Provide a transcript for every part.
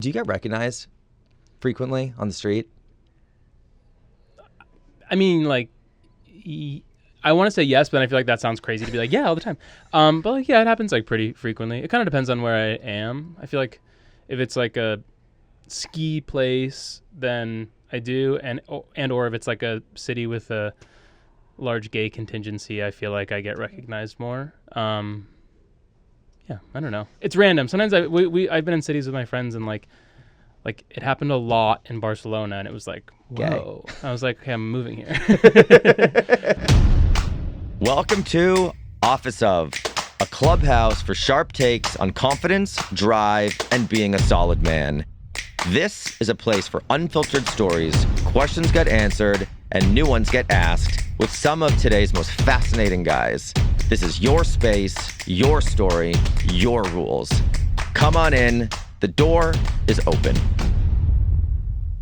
Do you get recognized frequently on the street? I mean, like, I want to say yes, but I feel like that sounds crazy to be like, yeah, all the time. But like, yeah, it happens like pretty frequently. It kind of depends on where I am. I feel like if it's like a ski place, then I do, and or if it's like a city with a large gay contingency, I feel like I get recognized more. Yeah, I don't know. It's random. Sometimes I've been in cities with my friends and like it happened a lot in Barcelona, and it was like, Gay. whoa. I was like, okay, I'm moving here. Welcome to Office of, a clubhouse for sharp takes on confidence, drive, and being a solid man. This is a place for unfiltered stories, questions get answered, and new ones get asked with some of today's most fascinating guys. This is your space, your story, your rules. Come on in. The door is open.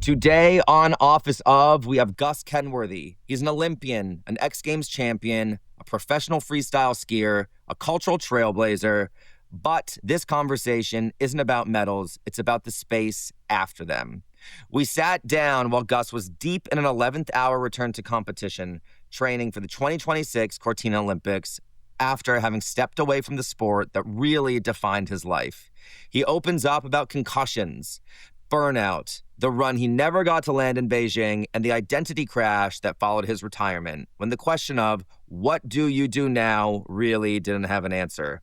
Today on Office of, we have Gus Kenworthy. He's an Olympian, an X Games champion, a professional freestyle skier, a cultural trailblazer. But this conversation isn't about medals. It's about the space after them. We sat down while Gus was deep in an 11th hour return to competition, training for the 2026 Cortina Olympics after having stepped away from the sport that really defined his life. He opens up about concussions, burnout, the run he never got to land in Beijing, and the identity crash that followed his retirement, when the question of what do you do now really didn't have an answer.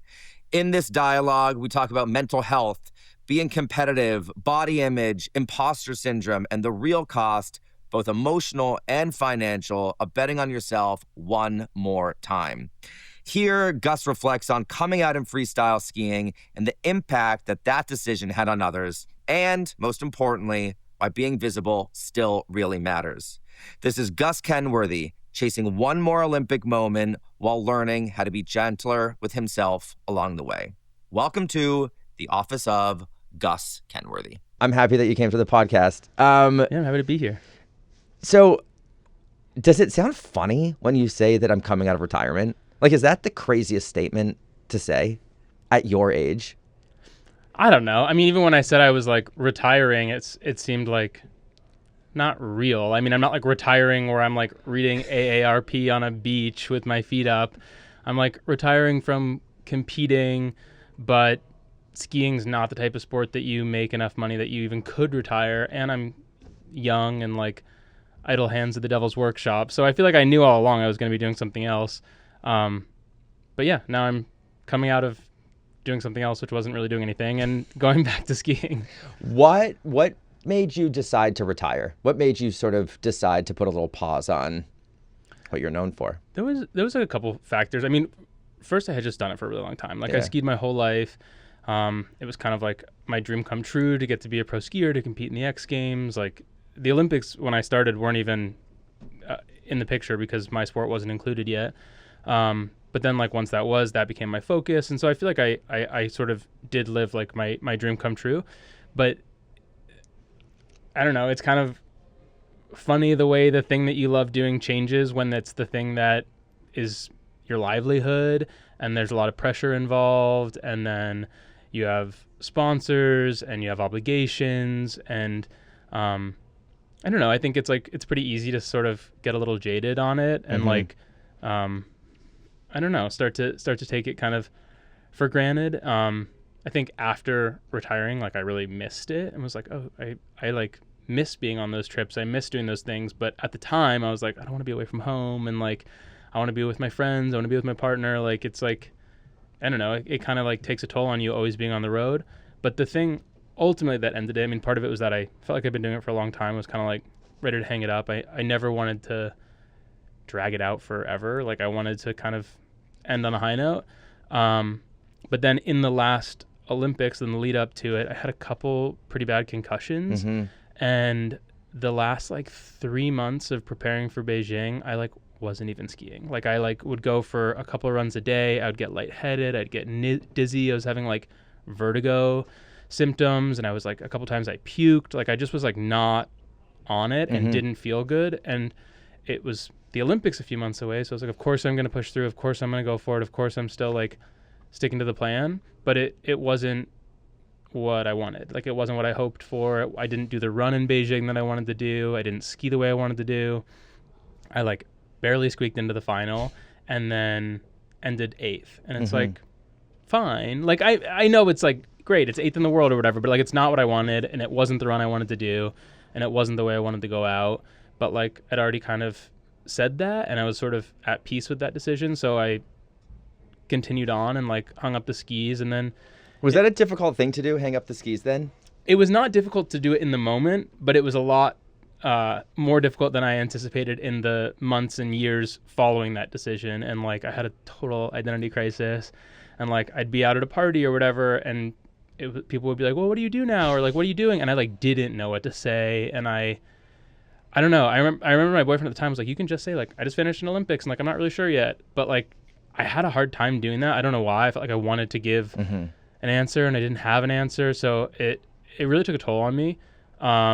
In this dialogue, we talk about mental health, being competitive, body image, imposter syndrome, and the real cost, both emotional and financial, of betting on yourself one more time. Here, Gus reflects on coming out in freestyle skiing and the impact that decision had on others, and, most importantly, why being visible still really matters. This is Gus Kenworthy, chasing one more Olympic moment while learning how to be gentler with himself along the way. Welcome to the Office of Gus Kenworthy. I'm happy that you came to the podcast. Yeah, I'm happy to be here. So, does it sound funny when you say that I'm coming out of retirement? Like, is that the craziest statement to say at your age? I don't know. I mean, even when I said I was like retiring, it seemed like not real. I mean, I'm not like retiring where I'm like reading AARP on a beach with my feet up. I'm like retiring from competing, but skiing's not the type of sport that you make enough money that you even could retire. And I'm young and like idle hands at the devil's workshop. So I feel like I knew all along I was going to be doing something else. But yeah, now I'm coming out of doing something else, which wasn't really doing anything, and going back to skiing. What made you decide to retire? What made you sort of decide to put a little pause on what you're known for? There was a couple factors. I mean, first I had just done it for a really long time. Like I skied my whole life. It was kind of like my dream come true to get to be a pro skier, to compete in the X Games. Like the Olympics when I started weren't even in the picture because my sport wasn't included yet. But then like once that became my focus. And so I feel like I sort of did live like my dream come true. But I don't know, it's kind of funny the way the thing that you love doing changes when it's the thing that is your livelihood and there's a lot of pressure involved, and then you have sponsors and you have obligations, and I don't know, I think it's like it's pretty easy to sort of get a little jaded on it and like I don't know, start to take it kind of for granted. I think after retiring, like I really missed it and was like, oh, I like miss being on those trips. I miss doing those things. But at the time I was like, I don't want to be away from home, and like, I want to be with my friends. I want to be with my partner. Like, it's like, I don't know, it kind of like takes a toll on you always being on the road. But the thing ultimately that ended it, I mean, part of it was that I felt like I'd been doing it for a long time. I was kind of like ready to hang it up. I never wanted to drag it out forever. Like I wanted to kind of end on a high note. But then in the last Olympics and the lead up to it, I had a couple pretty bad concussions. And the last like 3 months of preparing for Beijing, I like wasn't even skiing. Like I like would go for a couple of runs a day. I would get lightheaded. I'd get dizzy. I was having like vertigo symptoms. And I was like, a couple times I puked. Like I just was like not on it and didn't feel good. And it was the Olympics a few months away. So I was like, of course I'm going to push through. Of course I'm going to go for it. Of course I'm still like sticking to the plan. But it wasn't what I wanted. Like, it wasn't what I hoped for. I didn't do the run in Beijing that I wanted to do. I didn't ski the way I wanted to do. I like barely squeaked into the final and then ended 8th. And it's like, fine. Like, I know it's like, great, it's 8th in the world or whatever, but like, it's not what I wanted, and it wasn't the run I wanted to do, and it wasn't the way I wanted to go out. But like, I'd already kind of said that, and I was sort of at peace with that decision. So I continued on and like hung up the skis. And then was that a difficult thing to do, hang up the skis then? It was not difficult to do it in the moment, but it was a lot more difficult than I anticipated in the months and years following that decision. And like, I had a total identity crisis, and like, I'd be out at a party or whatever, and people would be like, well, what do you do now? Or like, what are you doing? And I like didn't know what to say. And I don't know. I remember my boyfriend at the time was like, you can just say like, I just finished an Olympics, and like, I'm not really sure yet. But like, I had a hard time doing that. I don't know why. I felt like I wanted to give an answer, and I didn't have an answer. So it really took a toll on me.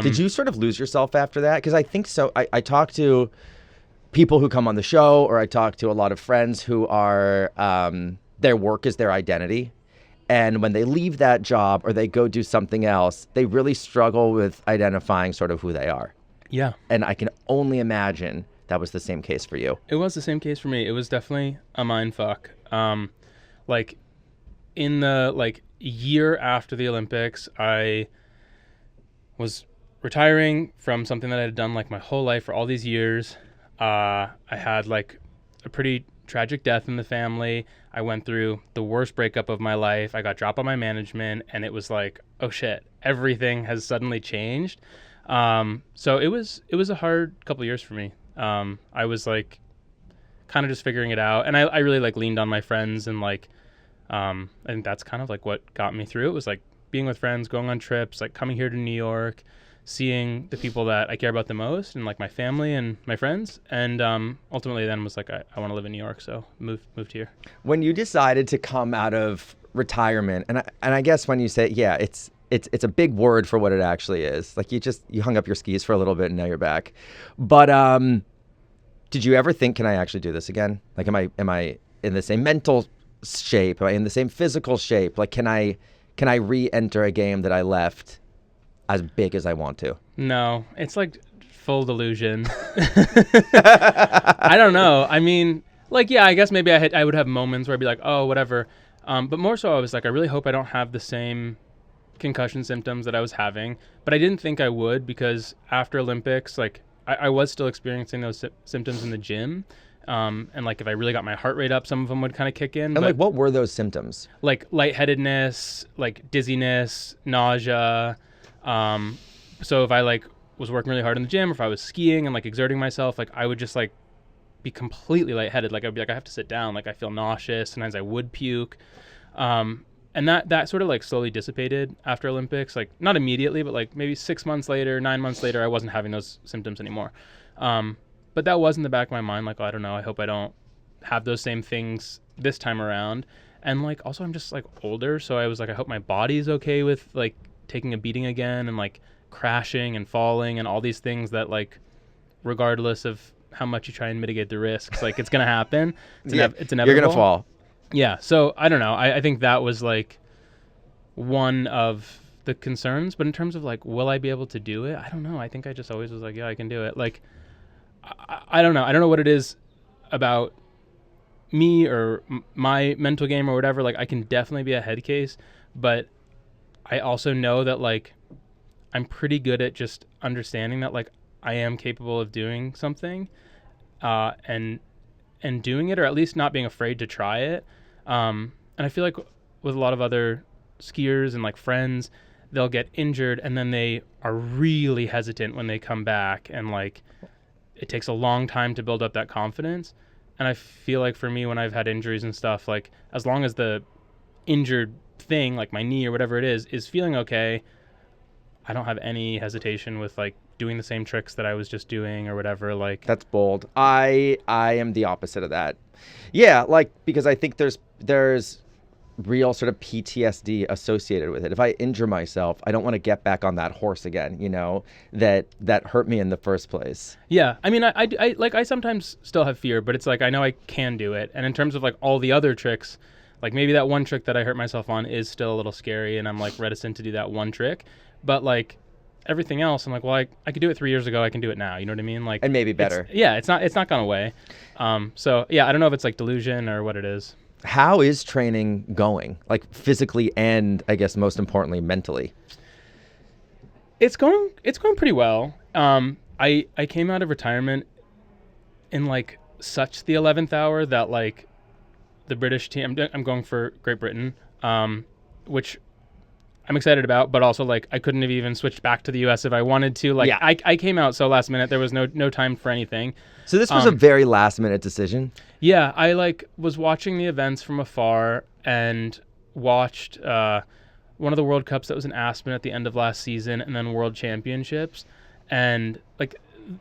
Did you sort of lose yourself after that? Because I think so. I talk to people who come on the show, or I talk to a lot of friends who are, their work is their identity. And when they leave that job or they go do something else, they really struggle with identifying sort of who they are. Yeah. And I can only imagine that was the same case for you. It was the same case for me. It was definitely a mind fuck. Like, in the like year after the Olympics, I was retiring from something that I had done like my whole life for all these years. I had like a pretty tragic death in the family. I went through the worst breakup of my life. I got dropped by my management, and it was like, oh shit, everything has suddenly changed. So it was a hard couple of years for me. I was like kind of just figuring it out, and I really like leaned on my friends, and like I think that's kind of like what got me through. It was like being with friends, going on trips, like coming here to New York, seeing the people that I care about the most, and like my family and my friends, and ultimately then was like, I want to live in New York, so moved here. When you decided to come out of retirement, and I guess when you say, yeah, it's a big word for what it actually is. Like, you hung up your skis for a little bit and now you're back. But did you ever think, can I actually do this again? Like, am I in the same mental shape? Am I in the same physical shape? Like, can I re-enter a game that I left as big as I want to? No, it's like full delusion. I don't know. I mean, like, yeah, I guess maybe I would have moments where I'd be like, oh, whatever. But more so I was like, I really hope I don't have the same concussion symptoms that I was having. But I didn't think I would, because after Olympics, like, I was still experiencing those symptoms in the gym. And like, if I really got my heart rate up, some of them would kind of kick in. And like, what were those symptoms? Like lightheadedness, like dizziness, nausea. So if I like was working really hard in the gym, or if I was skiing and like exerting myself, like I would just like be completely lightheaded. Like I'd be like, I have to sit down. Like I feel nauseous. Sometimes I would puke. And that sort of like slowly dissipated after Olympics, like not immediately, but like maybe 6 months later, 9 months later, I wasn't having those symptoms anymore. But that was in the back of my mind. Like, oh, I don't know. I hope I don't have those same things this time around. And like, also I'm just like older. So I was like, I hope my body's okay with like taking a beating again, and like crashing and falling and all these things that like, regardless of how much you try and mitigate the risks, like it's going to happen. It's inevitable. You're going to fall. Yeah. So I don't know. I think that was like one of the concerns, but in terms of like, will I be able to do it? I don't know. I think I just always was like, yeah, I can do it. Like, I don't know. I don't know what it is about me or my mental game or whatever. Like, I can definitely be a head case, but I also know that like, I'm pretty good at just understanding that like I am capable of doing something, and doing it, or at least not being afraid to try it. And I feel like with a lot of other skiers and like friends, they'll get injured and then they are really hesitant when they come back, and like it takes a long time to build up that confidence. And I feel like for me, when I've had injuries and stuff, like as long as the injured thing, like my knee or whatever it is feeling okay, I don't have any hesitation with like doing the same tricks that I was just doing or whatever. Like, that's bold. I am the opposite of that. Yeah, like, because I think there's real sort of PTSD associated with it. If I injure myself, I don't want to get back on that horse again, you know, that hurt me in the first place. Yeah. I mean, I sometimes still have fear, but it's like, I know I can do it. And in terms of like all the other tricks, Like maybe that one trick that I hurt myself on is still a little scary, and I'm like reticent to do that one trick. But like everything else, I'm like, well, I could do it 3 years ago. I can do it now. You know what I mean? Like, and maybe better. It's not gone away. So yeah, I don't know if it's like delusion or what it is. How is training going? Like physically and I guess most importantly mentally. It's going pretty well. I came out of retirement in like such the 11th hour that like the British team, I'm going for Great Britain, which I'm excited about, but also like I couldn't have even switched back to the US if I wanted to. Like I came out so last minute, there was no time for anything. So this was a very last minute decision. Yeah, I like was watching the events from afar and watched one of the World Cups that was in Aspen at the end of last season, and then World Championships, and like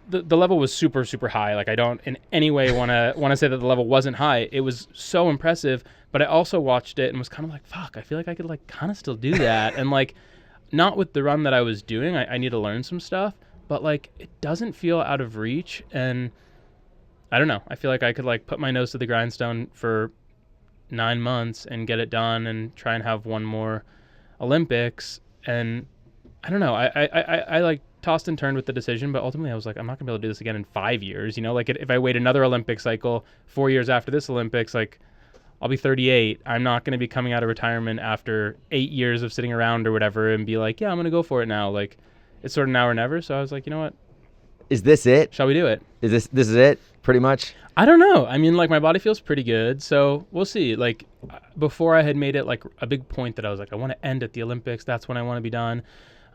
the level was super, super high. Like I don't in any way want to say that the level wasn't high. It was so impressive, but I also watched it and was kind of like, fuck, I feel like I could like kind of still do that. And like, not with the run that I was doing, I need to learn some stuff, but like it doesn't feel out of reach. And I don't know, I feel like I could like put my nose to the grindstone for 9 months and get it done and try and have one more Olympics. And I don't know, I like tossed and turned with the decision, but ultimately I was like, I'm not gonna be able to do this again in 5 years. You know, like if I wait another Olympic cycle 4 years after this Olympics, like I'll be 38. I'm not going to be coming out of retirement after 8 years of sitting around or whatever and be like, yeah, I'm going to go for it now. Like it's sort of now or never. So I was like, you know what? Is this it? Shall we do it? This is it pretty much? I don't know. I mean, like my body feels pretty good. So we'll see. Like before I had made it like a big point that I was like, I want to end at the Olympics. That's when I want to be done.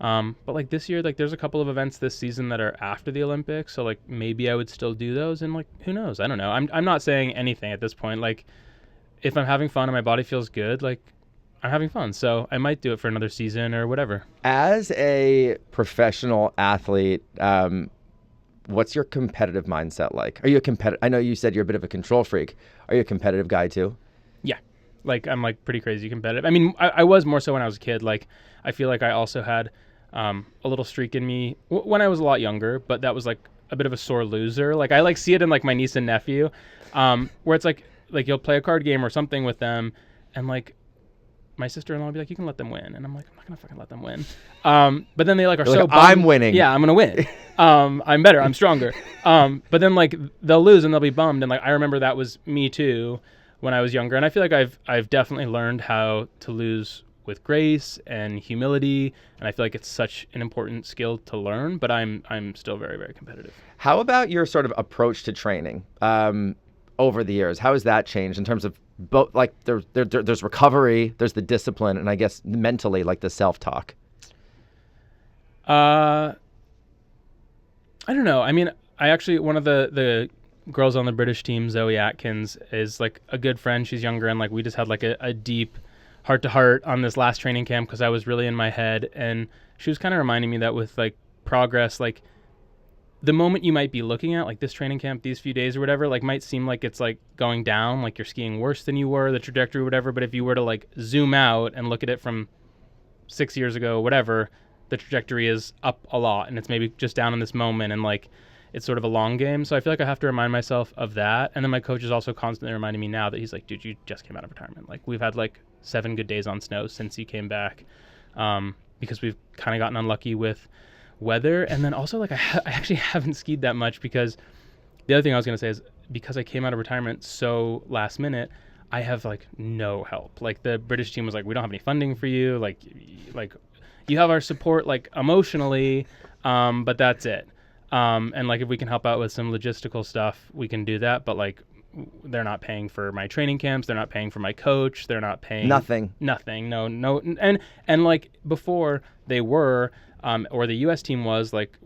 But like this year, like there's a couple of events this season that are after the Olympics. So like maybe I would still do those. And like, who knows? I don't know. I'm not saying anything at this point. Like if I'm having fun and my body feels good, like I'm having fun. So I might do it for another season or whatever. As a professional athlete, what's your competitive mindset like? Are you a competitive? I know you said you're a bit of a control freak. Are you a competitive guy too? Yeah. Like I'm like pretty crazy competitive. I mean, I was more so when I was a kid. Like I feel like I also had a little streak in me when I was a lot younger, but that was like a bit of a sore loser. Like I like see it in like my niece and nephew, where it's like you'll play a card game or something with them, and like my sister-in-law will be like, you can let them win, and I'm like, I'm not gonna fucking let them win. But then they like are You're so like, bummed. I'm winning. Yeah, I'm gonna win. I'm better. I'm stronger. But then like they'll lose and they'll be bummed, and like I remember that was me too when I was younger, and I feel like I've definitely learned how to lose with grace and humility, and I feel like it's such an important skill to learn. But I'm still very, very competitive. How about your sort of approach to training? Over the years, how has that changed in terms of both? Like there's recovery, there's the discipline, and I guess mentally, like the self-talk. I don't know. I mean, I actually one of the girls on the British team, Zoe Atkins, is like a good friend. She's younger, and like we just had like a deep heart-to-heart on this last training camp because I was really in my head, and she was kind of reminding me that with like progress, like the moment you might be looking at, like this training camp, these few days or whatever, like might seem like it's like going down, like you're skiing worse than you were, the trajectory, whatever. But if you were to like zoom out and look at it from 6 years ago, whatever, the trajectory is up a lot, and it's maybe just down in this moment, and like it's sort of a long game. So I feel like I have to remind myself of that. And then my coach is also constantly reminding me now that he's like, dude, you just came out of retirement. Like we've had like 7 good days on snow since you came back, because we've kind of gotten unlucky with weather. And then also like I actually haven't skied that much, because the other thing I was going to say is because I came out of retirement so last minute, I have like no help. Like the British team was like, we don't have any funding for you. Like you have our support like emotionally, but that's it. And like if we can help out with some logistical stuff, we can do that. But like they're not paying for my training camps. They're not paying for my coach. They're not paying nothing. No. And like before they were, or the U.S. team was, like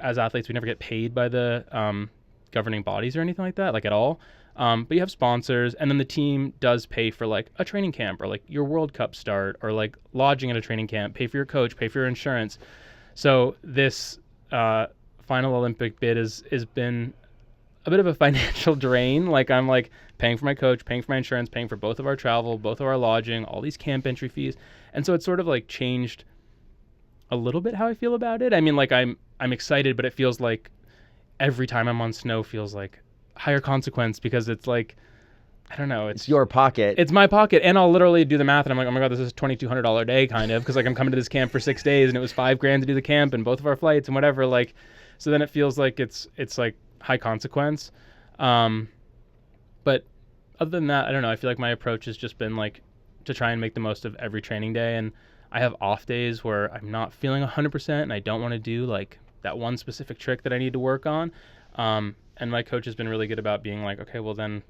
as athletes, we never get paid by the governing bodies or anything like that, like at all. But you have sponsors, and then the team does pay for like a training camp or like your World Cup start or like lodging at a training camp, pay for your coach, pay for your insurance. So this final Olympic bid has been a bit of a financial drain. Like I'm like paying for my coach, paying for my insurance, paying for both of our travel, both of our lodging, all these camp entry fees. And so it's sort of like changed a little bit how I feel about it. I mean, like I'm excited, but it feels like every time I'm on snow feels like higher consequence, because it's like I don't know. It's your pocket. It's my pocket, and I'll literally do the math, and I'm like, oh my god, this is $2,200 a day, kind of, because like I'm coming to this camp for 6 days, and it was $5,000 to do the camp and both of our flights and whatever. Like, so then it feels like it's like high consequence. But other than that, I don't know. I feel like my approach has just been like to try and make the most of every training day, and I have off days where I'm not feeling 100%, and I don't want to do like that one specific trick that I need to work on. And my coach has been really good about being like, okay, well then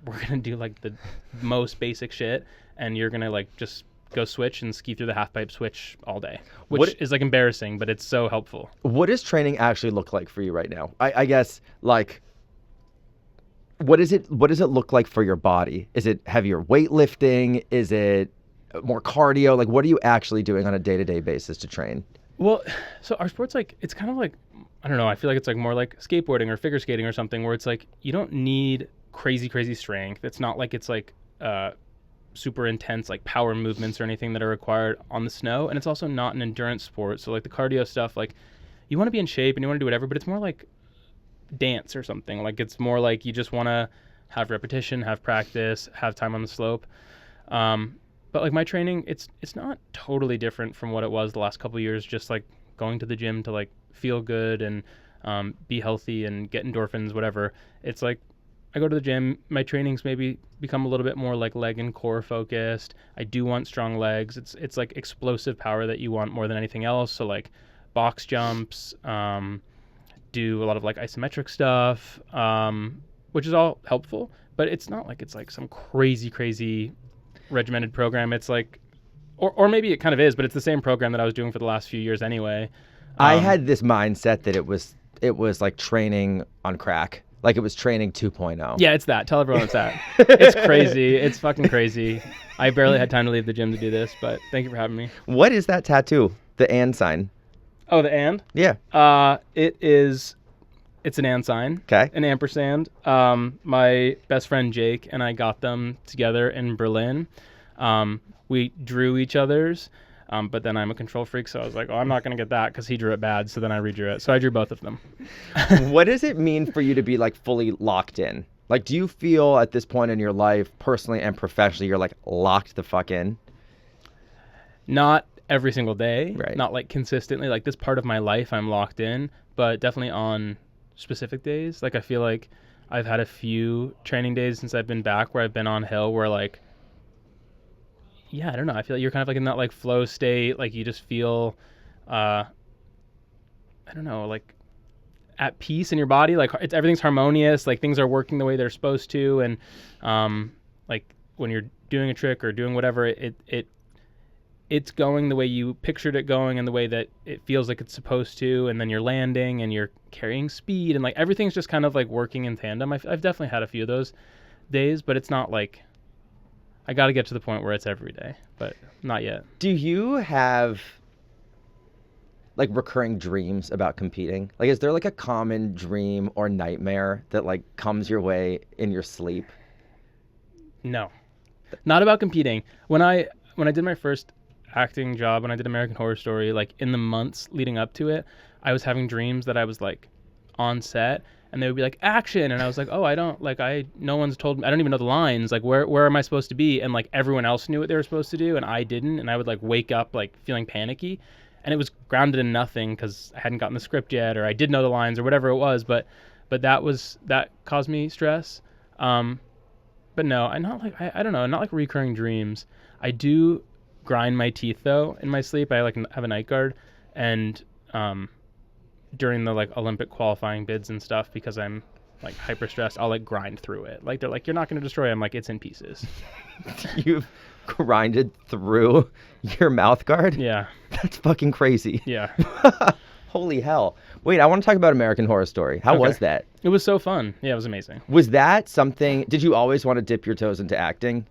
we're going to do like the most basic shit, and you're going to like just go switch and ski through the half pipe switch all day, which is like embarrassing, but it's so helpful. What does training actually look like for you right now? I guess like, what does it look like for your body? Is it heavier weightlifting? Is it more cardio? Like, what are you actually doing on a day-to-day basis to train? Well, so our sport's like, it's kind of like, I don't know, I feel like it's like more like skateboarding or figure skating or something, where it's like you don't need crazy strength. It's not like it's like super intense like power movements or anything that are required on the snow, and it's also not an endurance sport. So like the cardio stuff, like you want to be in shape and you want to do whatever, but it's more like dance or something. Like it's more like you just want to have repetition, have practice, have time on the slope. But like my training, it's not totally different from what it was the last couple of years, just like going to the gym to like feel good and be healthy and get endorphins, whatever. It's like I go to the gym, my trainings maybe become a little bit more like leg and core focused. I do want strong legs. It's like explosive power that you want more than anything else. So like box jumps, do a lot of like isometric stuff, which is all helpful, but it's not like it's like some crazy regimented program. It's like, or maybe it kind of is, but it's the same program that I was doing for the last few years anyway. I had this mindset that it was like training on crack. Like it was training 2.0. Yeah, it's that. Tell everyone it's that. It's crazy. It's fucking crazy. I barely had time to leave the gym to do this, but thank you for having me. What is that tattoo? The and sign. Oh, the and? Yeah. It's an and sign. Okay. An ampersand. My best friend Jake and I got them together in Berlin. We drew each other's. But then I'm a control freak, so I was like, oh, I'm not going to get that because he drew it bad, so then I redrew it. So I drew both of them. What does it mean for you to be, like, fully locked in? Like, do you feel at this point in your life, personally and professionally, you're, like, locked the fuck in? Not every single day. Right. Not, like, consistently. Like, this part of my life, I'm locked in, but definitely on specific days. Like, I feel like I've had a few training days since I've been back where I've been on hill where, like, yeah, I don't know. I feel like you're kind of like in that like flow state. Like you just feel, I don't know, like at peace in your body. Like everything's harmonious. Like things are working the way they're supposed to. And like when you're doing a trick or doing whatever, it's going the way you pictured it going and the way that it feels like it's supposed to. And then you're landing and you're carrying speed and like everything's just kind of like working in tandem. I've definitely had a few of those days, but it's not like, I got to get to the point where it's every day, but not yet. Do you have like recurring dreams about competing? Like, is there like a common dream or nightmare that like comes your way in your sleep? No, not about competing. When I did my first acting job, when I did American Horror Story, like in the months leading up to it, I was having dreams that I was like on set and they would be like action. And I was like, oh, no one's told me, I don't even know the lines. Like where am I supposed to be? And like everyone else knew what they were supposed to do and I didn't. And I would like wake up like feeling panicky and it was grounded in nothing because I hadn't gotten the script yet or I did know the lines or whatever it was. But that caused me stress. But no, I don't know, not like recurring dreams. I do grind my teeth though in my sleep. I like have a night guard and, during the like Olympic qualifying bids and stuff, because I'm like hyper stressed, I'll like grind through it. Like they're like, you're not going to destroy it. I'm like, it's in pieces. You've grinded through your mouth guard? Yeah. That's fucking crazy. Yeah. Holy hell. Wait, I want to talk about American Horror Story. How was that? It was so fun. Yeah, it was amazing. Was that something, did you always want to dip your toes into acting?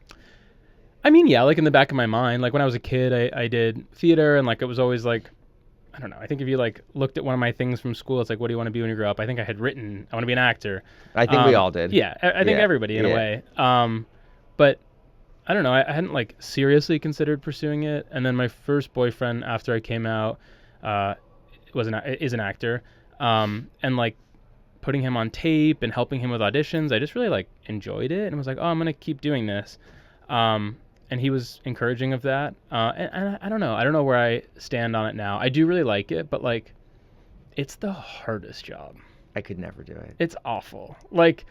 I mean, yeah, like in the back of my mind, like when I was a kid, I did theater and like it was always like, I don't know. I think if you like looked at one of my things from school, it's like, what do you want to be when you grow up? I think I had written, I want to be an actor. I think we all did. Yeah, I think everybody in a way. But I don't know. I hadn't like seriously considered pursuing it. And then my first boyfriend after I came out is an actor. And like putting him on tape and helping him with auditions, I just really like enjoyed it and was like, oh, I'm going to keep doing this. And he was encouraging of that. And I don't know. I don't know where I stand on it now. I do really like it, but like, it's the hardest job. I could never do it. It's awful. Like,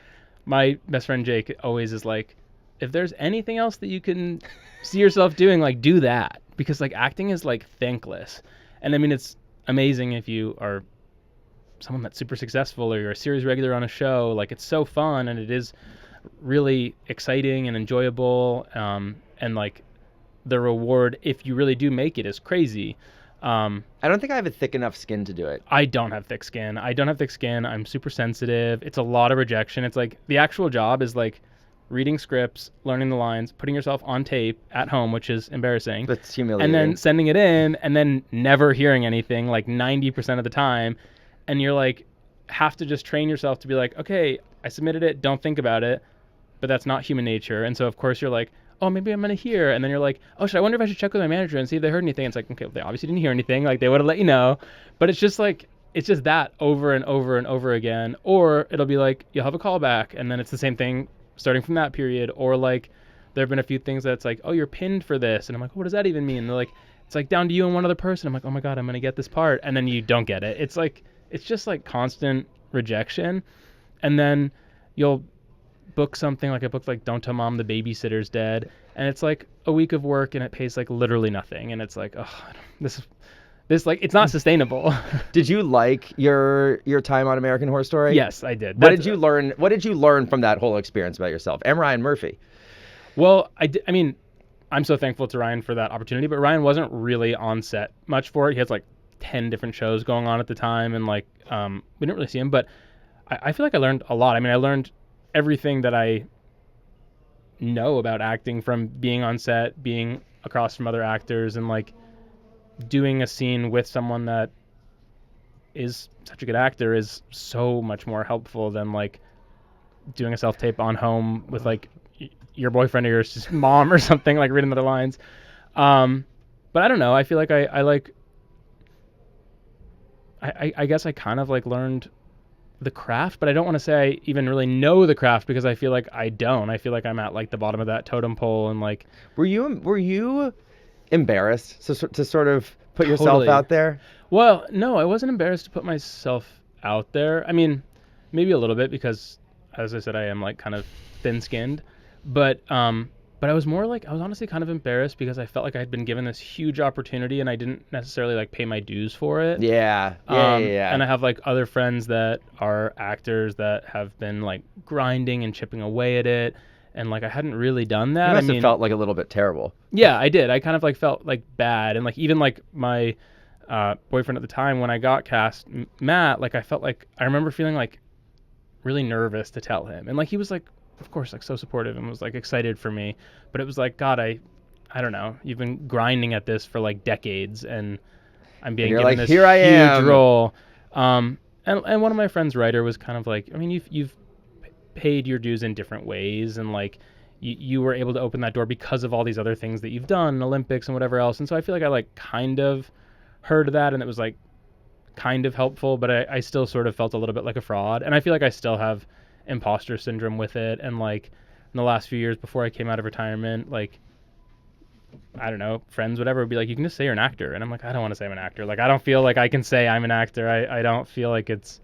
my best friend Jake always is like, if there's anything else that you can see yourself doing, like, do that. Because, like, acting is, like, thankless. And, I mean, it's amazing if you are someone that's super successful or you're a series regular on a show. Like, it's so fun, and it is really exciting and enjoyable. And, like, the reward, if you really do make it, is crazy. I don't think I have a thick enough skin to do it. I don't have thick skin. I'm super sensitive. It's a lot of rejection. It's like the actual job is like reading scripts, learning the lines, putting yourself on tape at home, which is embarrassing. That's humiliating. And then sending it in and then never hearing anything like 90% of the time. And you're like, have to just train yourself to be like, okay, I submitted it. Don't think about it. But that's not human nature. And so, of course, you're like, oh, maybe I'm going to hear. And then you're like, oh, I wonder if I should check with my manager and see if they heard anything. It's like, okay, well, they obviously didn't hear anything. Like, they would have let you know. But it's just like, it's just that over and over and over again. Or it'll be like, you'll have a call back. And then it's the same thing starting from that period. Or like, there have been a few things that's like, oh, you're pinned for this. And I'm like, what does that even mean? And they're like, it's like down to you and one other person. I'm like, oh my God, I'm going to get this part. And then you don't get it. It's like, it's just like constant rejection. And then you'll book something, like I booked like Don't Tell Mom the Babysitter's Dead, and it's like a week of work and it pays like literally nothing, and it's like, oh, this like, it's not sustainable. Did you like your time on American Horror Story? Yes, I did. What did you learn from that whole experience about yourself and Ryan Murphy? Well, I mean, I'm so thankful to Ryan for that opportunity, but Ryan wasn't really on set much for it. He has like 10 different shows going on at the time, and like we didn't really see him, but I feel like I learned a lot. I mean, I learned everything that I know about acting from being on set, being across from other actors, and like doing a scene with someone that is such a good actor is so much more helpful than like doing a self-tape on home with like your boyfriend or your mom or something, like reading the lines. But I don't know. I feel like I guess I kind of like learned the craft, but I don't want to say I even really know the craft, because I feel like I don't. I feel like I'm at like the bottom of that totem pole, and like. Were you embarrassed to sort of put yourself out there? Well, no, I wasn't embarrassed to put myself out there. I mean, maybe a little bit, because as I said, I am like kind of thin-skinned, but I was more like, I was honestly kind of embarrassed because I felt like I had been given this huge opportunity and I didn't necessarily like pay my dues for it. Yeah. And I have like other friends that are actors that have been like grinding and chipping away at it. And like, I hadn't really done that. You must have felt like a little bit terrible. Yeah, I did. I kind of like felt like bad. And like, even like my boyfriend at the time, when I got cast, Matt, like I felt like, I remember feeling like really nervous to tell him. And like, he was like, of course, like so supportive and was like excited for me, but it was like, God, I don't know. You've been grinding at this for like decades, and I'm being given like, this here I huge am. role. And one of my friends' writer was kind of like, I mean, you've paid your dues in different ways, and like you were able to open that door because of all these other things that you've done, Olympics and whatever else. And so I feel like I like kind of heard that, and it was like kind of helpful, but I still sort of felt a little bit like a fraud, and I feel like I still have imposter syndrome with it. And like in the last few years before I came out of retirement, like, I don't know, friends, whatever, would be like, you can just say you're an actor. And I'm like, I don't want to say I'm an actor. Like, I don't feel like I can say I'm an actor. I don't feel like it's,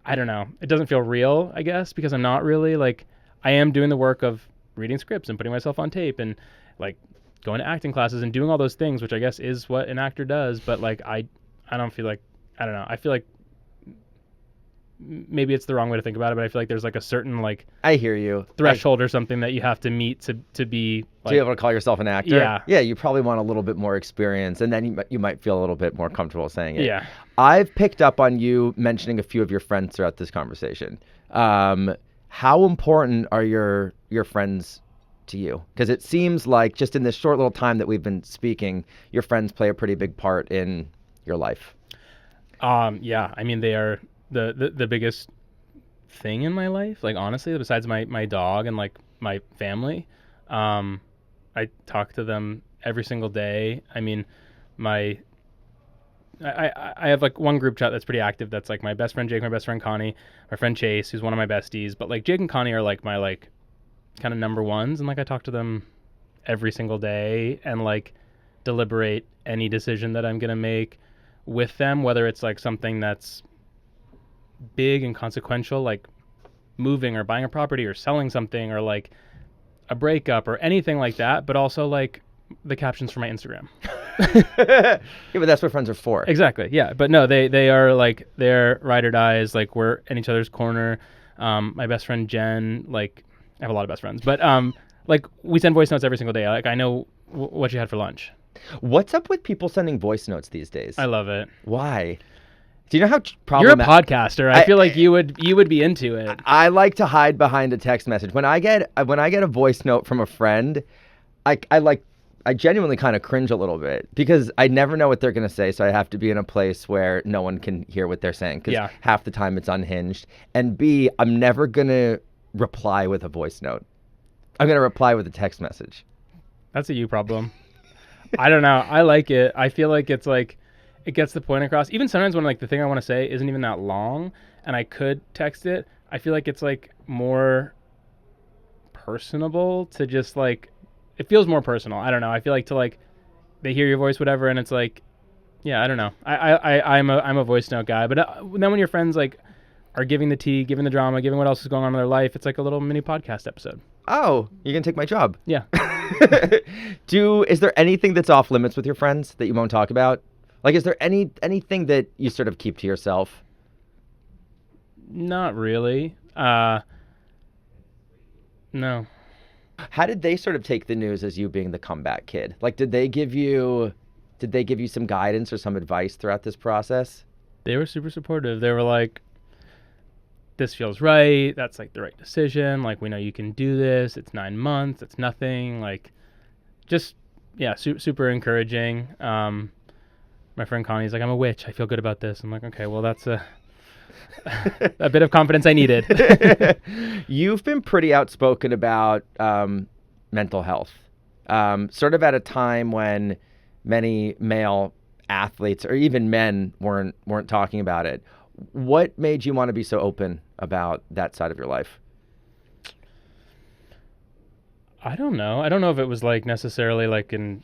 I don't know. It doesn't feel real, I guess, because I'm not really like, I am doing the work of reading scripts and putting myself on tape and like going to acting classes and doing all those things, which I guess is what an actor does. But like, I don't feel like, I don't know. I feel like maybe it's the wrong way to think about it, but I feel like there's like a certain like, I hear you, threshold or something that you have to meet to be like, to be able to call yourself an actor. Yeah. You probably want a little bit more experience, and then you might feel a little bit more comfortable saying it. Yeah. I've picked up on you mentioning a few of your friends throughout this conversation. How important are your friends to you? Because it seems like just in this short little time that we've been speaking, your friends play a pretty big part in your life. Yeah, I mean, they are the biggest thing in my life, like honestly, besides my dog and like my family. I talk to them every single day. I mean, my I have like one group chat that's pretty active. That's like my best friend Jake, my best friend Connie, my friend Chase, who's one of my besties. But like Jake and Connie are like my like kind of number ones, and like I talk to them every single day and like deliberate any decision that I'm gonna make with them, whether it's like something that's big and consequential, like moving or buying a property or selling something, or like a breakup or anything like that, but also like the captions for my Instagram. Yeah, but that's what friends are for. Exactly. Yeah. But no, they are like, they're ride or dies. Like we're in each other's corner. My best friend Jen, like I have a lot of best friends, but like we send voice notes every single day. Like I know what you had for lunch. What's up with people sending voice notes these days? I love it. Why? Do you know how You're a podcaster. I feel like you would be into it. I like to hide behind a text message. When I get a voice note from a friend, I genuinely kind of cringe a little bit because I never know what they're going to say, so I have to be in a place where no one can hear what they're saying because half the time it's unhinged. And B, I'm never going to reply with a voice note. I'm going to reply with a text message. That's a you problem. I don't know. I like it. I feel like it's like it gets the point across. Even sometimes when like the thing I want to say isn't even that long and I could text it, I feel like it's like more personable to just like, it feels more personal. I don't know. I feel like to like they hear your voice, whatever, and it's like, yeah, I don't know. I'm a voice note guy, but then when your friends like are giving the tea, giving the drama, giving what else is going on in their life, it's like a little mini podcast episode. Oh, you're gonna take my job? Yeah. Is there anything that's off limits with your friends that you won't talk about? Like, is there anything that you sort of keep to yourself? Not really. No. How did they sort of take the news as you being the comeback kid? Like, did they give you some guidance or some advice throughout this process? They were super supportive. They were like, this feels right. That's like the right decision. Like, we know you can do this. It's 9 months. It's nothing. Like, just, yeah, super encouraging. My friend Connie's like, I'm a witch. I feel good about this. I'm like, okay, well, that's a bit of confidence I needed. You've been pretty outspoken about mental health, sort of at a time when many male athletes or even men weren't talking about it. What made you want to be so open about that side of your life? I don't know. I don't know if it was like necessarily like an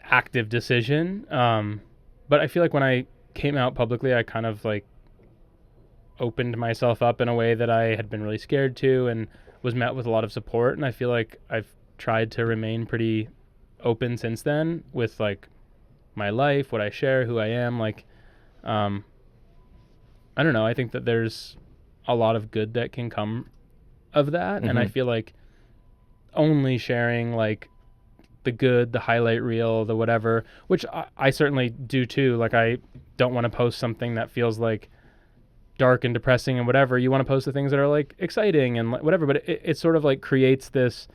active decision. But I feel like when I came out publicly, I kind of like opened myself up in a way that I had been really scared to and was met with a lot of support. And I feel like I've tried to remain pretty open since then with like my life, what I share, who I am. Like, I don't know. I think that there's a lot of good that can come of that. Mm-hmm. And I feel like only sharing like the good, the highlight reel, the whatever, which I certainly do too. Like, I don't want to post something that feels like dark and depressing and whatever. You want to post the things that are like exciting and whatever, but it sort of like creates this,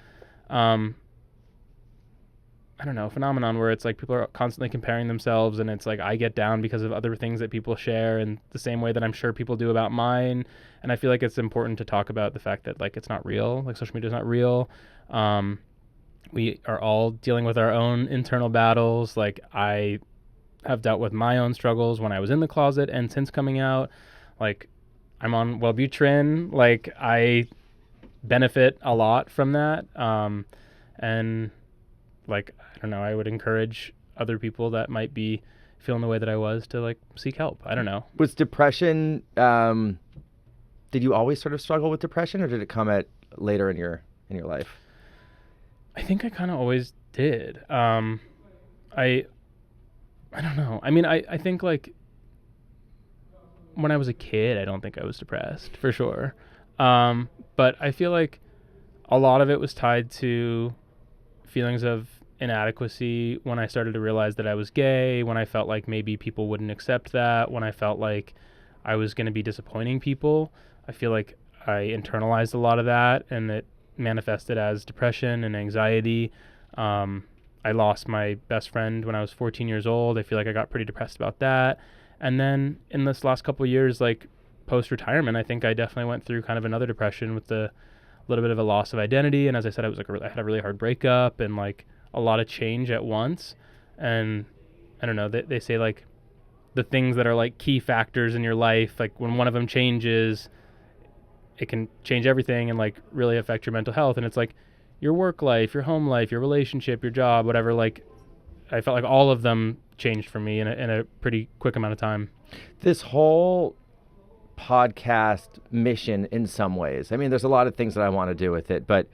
I don't know, phenomenon where it's like people are constantly comparing themselves, and it's like I get down because of other things that people share in the same way that I'm sure people do about mine. And I feel like it's important to talk about the fact that like it's not real, like social media is not real. We are all dealing with our own internal battles. Like, I have dealt with my own struggles when I was in the closet and since coming out. Like, I'm on Wellbutrin. Like, I benefit a lot from that. And like, I don't know, I would encourage other people that might be feeling the way that I was to like seek help. I don't know. Was depression, did you always sort of struggle with depression, or did it come at later in your life? I think I kind of always did. I don't know. I mean, I think like when I was a kid, I don't think I was depressed for sure. But I feel like a lot of it was tied to feelings of inadequacy when I started to realize that I was gay, when I felt like maybe people wouldn't accept that, when I felt like I was going to be disappointing people. I feel like I internalized a lot of that, and it manifested as depression and anxiety. I lost my best friend when I was 14 years old. I feel like I got pretty depressed about that. And then in this last couple of years, like post-retirement, I think I definitely went through kind of another depression with a little bit of a loss of identity. And as I said, I was like, I had a really hard breakup and like a lot of change at once. And I don't know, they say like the things that are like key factors in your life, like when one of them changes, it can change everything and like really affect your mental health. And it's like your work life, your home life, your relationship, your job, whatever. Like I felt like all of them changed for me in a pretty quick amount of time. This whole podcast mission in some ways, I mean, there's a lot of things that I want to do with it, but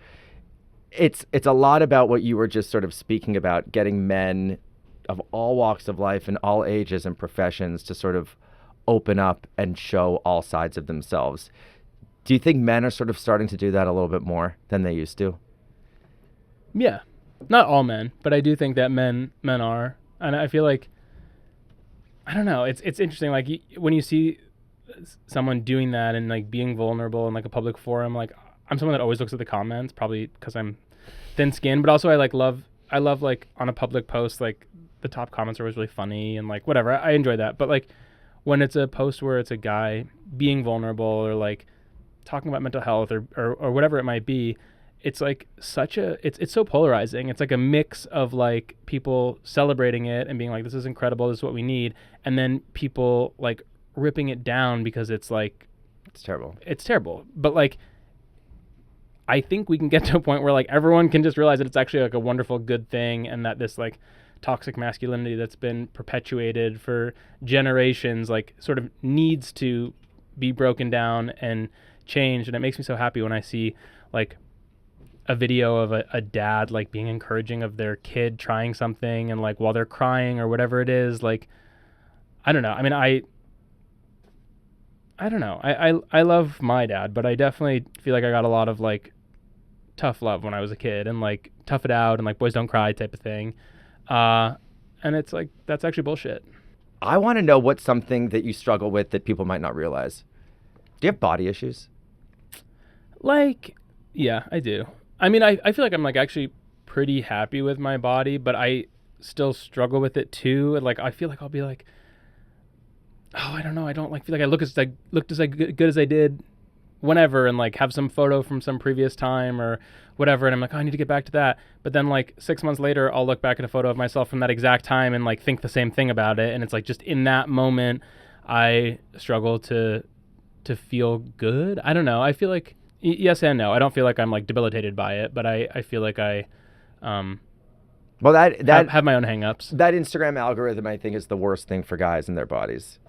it's a lot about what you were just sort of speaking about, getting men of all walks of life and all ages and professions to sort of open up and show all sides of themselves. Do you think men are sort of starting to do that a little bit more than they used to? Yeah. Not all men, but I do think that men are. And I feel like, I don't know, it's interesting. Like when you see someone doing that and like being vulnerable in like a public forum, like I'm someone that always looks at the comments, probably because I'm thin-skinned, but also I love like on a public post, like the top comments are always really funny and like whatever. I enjoy that. But like when it's a post where it's a guy being vulnerable or like talking about mental health or whatever it might be, it's like it's so polarizing. It's like a mix of like people celebrating it and being like, this is incredible, this is what we need. And then people like ripping it down because it's like, it's terrible. It's terrible. But like, I think we can get to a point where like everyone can just realize that it's actually like a wonderful, good thing. And that this like toxic masculinity that's been perpetuated for generations, like sort of needs to be broken down and changed. And it makes me so happy when I see like a video of a dad like being encouraging of their kid trying something and like while they're crying or whatever it is. Like I don't know, I mean I don't know, I love my dad, but I definitely feel like I got a lot of like tough love when I was a kid and like tough it out and like boys don't cry type of thing, and it's like that's actually bullshit. I want to know what's something that you struggle with that people might not realize. Do you have body issues? Like, yeah, I do. I mean, I feel like I'm like actually pretty happy with my body, but I still struggle with it too. And like, I feel like I'll be like, oh, I don't know. I don't like feel like I looked as good as I did whenever and like have some photo from some previous time or whatever. And I'm like, oh, I need to get back to that. But then like 6 months later, I'll look back at a photo of myself from that exact time and like think the same thing about it. And it's like, just in that moment, I struggle to feel good. I don't know. I feel like, yes and no. I don't feel like I'm like debilitated by it, but I feel like I well, that have my own hangups. That Instagram algorithm, I think, is the worst thing for guys and their bodies.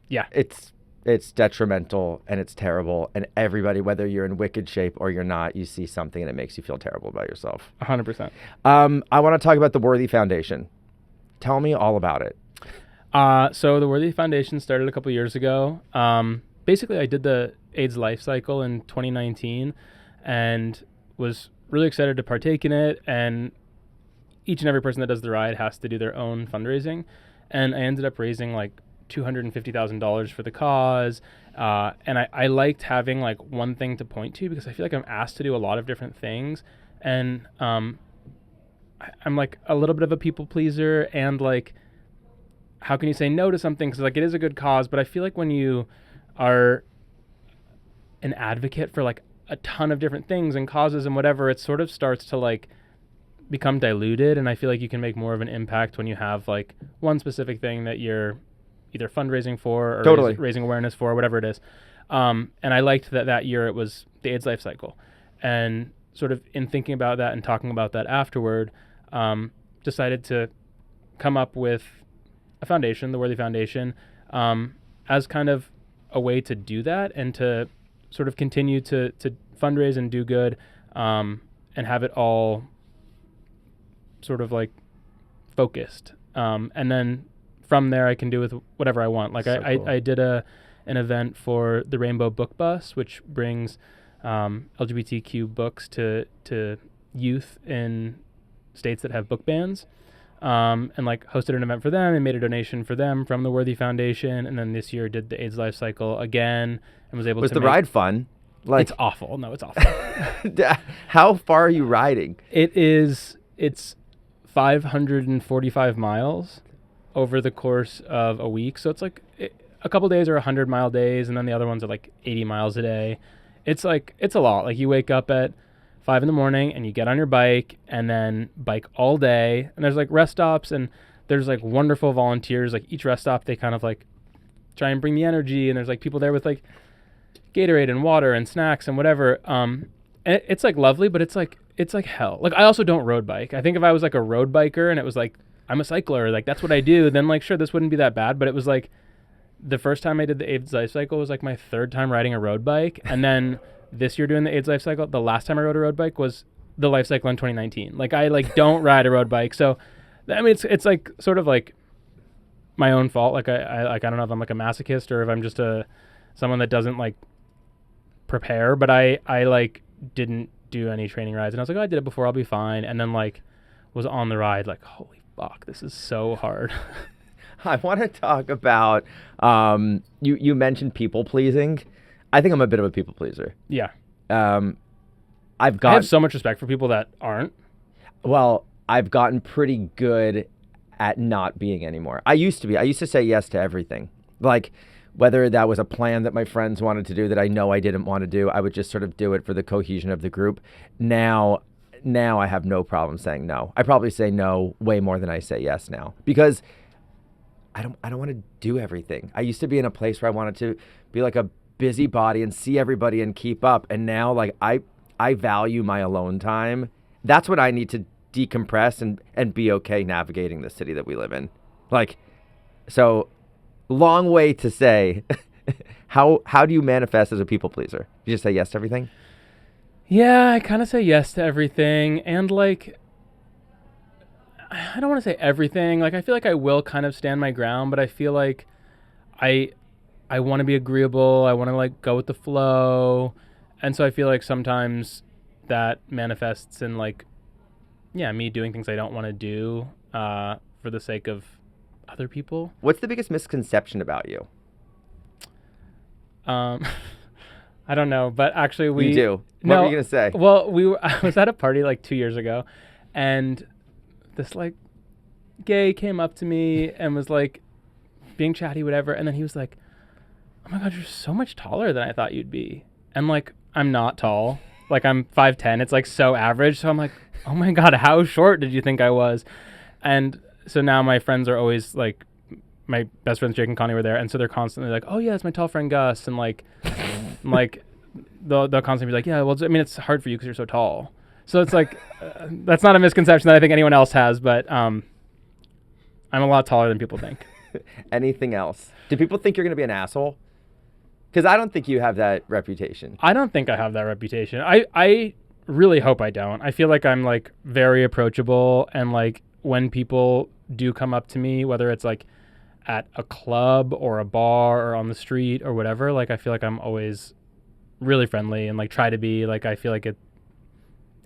Yeah. It's detrimental and it's terrible. And everybody, whether you're in wicked shape or you're not, you see something and it makes you feel terrible about yourself. 100%. I want to talk about the Worthy Foundation. Tell me all about it. So the Worthy Foundation started a couple years ago. Basically, I did the AIDS life cycle in 2019 and was really excited to partake in it. And each and every person that does the ride has to do their own fundraising. And I ended up raising like $250,000 for the cause. And I liked having like one thing to point to because I feel like I'm asked to do a lot of different things. And I'm like a little bit of a people pleaser and like, how can you say no to something? Because like it is a good cause, but I feel like when you are an advocate for like a ton of different things and causes and whatever, it sort of starts to like become diluted. And I feel like you can make more of an impact when you have like one specific thing that you're either fundraising for or totally raising awareness for, whatever it is. And I liked that year it was the AIDS life cycle. And sort of in thinking about that and talking about that afterward, decided to come up with a foundation, the Worthy Foundation, as kind of a way to do that and to sort of continue to fundraise and do good, and have it all sort of like focused. And then from there I can do with whatever I want. Like so cool. I did an event for the Rainbow Book Bus, which brings LGBTQ books to youth in states that have book bans. And like hosted an event for them and made a donation for them from the Worthy Foundation. And then this year did the AIDS life cycle again and was able to the ride fun? Like it's awful. No, it's awful. How far are you riding? It's 545 miles over the course of a week. So it's like a couple days are 100-mile days. And then the other ones are like 80 miles a day. It's like, it's a lot. Like you wake up at 5 a.m. and you get on your bike and then bike all day. And there's like rest stops and there's like wonderful volunteers. Like each rest stop, they kind of like try and bring the energy, and there's like people there with like Gatorade and water and snacks and whatever. And it's like lovely, but it's like hell. Like I also don't road bike. I think if I was like a road biker and it was like I'm a cycler, like that's what I do, then like sure, this wouldn't be that bad. But it was like the first time I did the AIDS Life Cycle was like my third time riding a road bike, and then this year doing the AIDS Life Cycle, the last time I rode a road bike was the Life Cycle in 2019. Like I like don't ride a road bike, so I mean it's like sort of like my own fault. Like I don't know if I'm like a masochist or if I'm just someone that doesn't like prepare, but I like didn't do any training rides, and I was like, oh, I did it before, I'll be fine. And then like was on the ride like, holy fuck, this is so hard. I want to talk about you mentioned people pleasing. I think I'm a bit of a people pleaser. Yeah. I have so much respect for people that aren't. Well, I've gotten pretty good at not being anymore. I used to say yes to everything. Like whether that was a plan that my friends wanted to do that I know I didn't want to do, I would just sort of do it for the cohesion of the group. Now I have no problem saying no. I probably say no way more than I say yes now because I don't want to do everything. I used to be in a place where I wanted to be like a busybody and see everybody and keep up. And now like I value my alone time. That's what I need to decompress and be okay navigating the city that we live in. Like, so long way to say, how do you manifest as a people pleaser? You just say yes to everything? Yeah, I kind of say yes to everything. And like, I don't want to say everything. Like, I feel like I will kind of stand my ground, but I feel like I want to be agreeable. I want to like go with the flow. And so I feel like sometimes that manifests in like, yeah, me doing things I don't want to do for the sake of other people. What's the biggest misconception about you? I don't know, but actually You do. What were you going to say? Well, I was at a party like 2 years ago, and this like gay came up to me and was like being chatty, whatever. And then he was like, oh my God, you're so much taller than I thought you'd be. And like, I'm not tall. Like I'm 5'10". It's like so average. So I'm like, oh my God, how short did you think I was? And so now my friends are always like, my best friends Jake and Connie were there, and so they're constantly like, oh yeah, it's my tall friend Gus, and like like they'll constantly be like, yeah, well, I mean, it's hard for you because you're so tall. So it's like that's not a misconception that I think anyone else has, but I'm a lot taller than people think. Anything else? Do people think you're going to be an asshole? Because I don't think you have that reputation. I don't think I have that reputation. I really hope I don't. I feel like I'm like very approachable, and like when people do come up to me, whether it's like at a club or a bar or on the street or whatever, like I feel like I'm always really friendly and like try to be. Like I feel like it